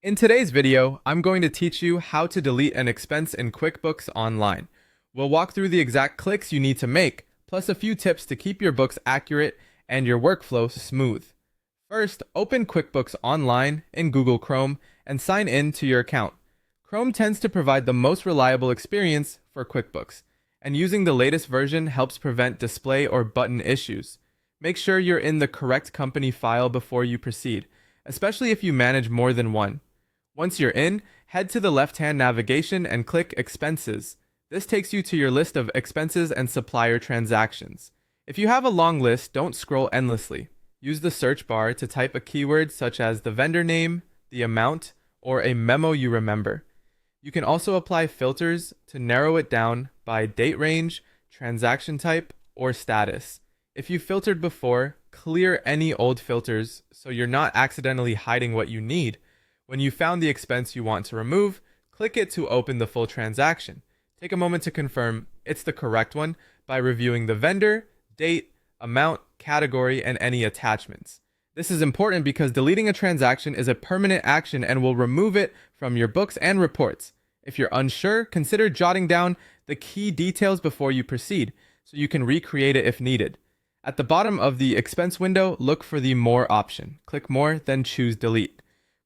In today's video, I'm going to teach you how to delete an expense in QuickBooks Online. We'll walk through the exact clicks you need to make, plus a few tips to keep your books accurate and your workflow smooth. First, open QuickBooks Online in Google Chrome and sign in to your account. Chrome tends to provide the most reliable experience for QuickBooks, and using the latest version helps prevent display or button issues. Make sure you're in the correct company file before you proceed, especially if you manage more than one. Once you're in, head to the left-hand navigation and click Expenses. This takes you to your list of expenses and supplier transactions. If you have a long list, don't scroll endlessly. Use the search bar to type a keyword such as the vendor name, the amount, or a memo you remember. You can also apply filters to narrow it down by date range, transaction type, or status. If you filtered before, clear any old filters so you're not accidentally hiding what you need. When you found the expense you want to remove, click it to open the full transaction. Take a moment to confirm it's the correct one by reviewing the vendor, date, amount, category, and any attachments. This is important because deleting a transaction is a permanent action and will remove it from your books and reports. If you're unsure, consider jotting down the key details before you proceed, so you can recreate it if needed. At the bottom of the expense window, look for the More option. Click More, then choose Delete.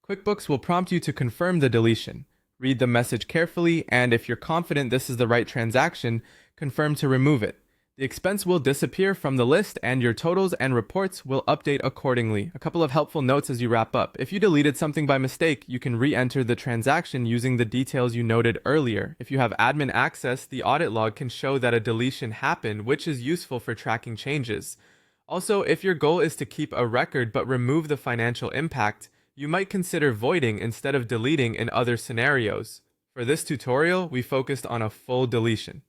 QuickBooks will prompt you to confirm the deletion. Read the message carefully, and if you're confident this is the right transaction, confirm to remove it. The expense will disappear from the list, and your totals and reports will update accordingly. A couple of helpful notes as you wrap up. If you deleted something by mistake, you can re-enter the transaction using the details you noted earlier. If you have admin access, the audit log can show that a deletion happened, which is useful for tracking changes. Also, if your goal is to keep a record but remove the financial impact, you might consider voiding instead of deleting in other scenarios. For this tutorial, we focused on a full deletion.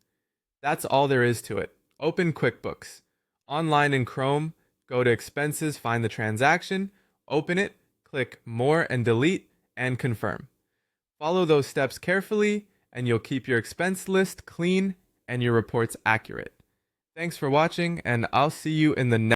That's all there is to it. Open QuickBooks. Online in Chrome, go to Expenses, find the transaction, open it, click More and Delete, and confirm. Follow those steps carefully, and you'll keep your expense list clean and your reports accurate. Thanks for watching, and I'll see you in the next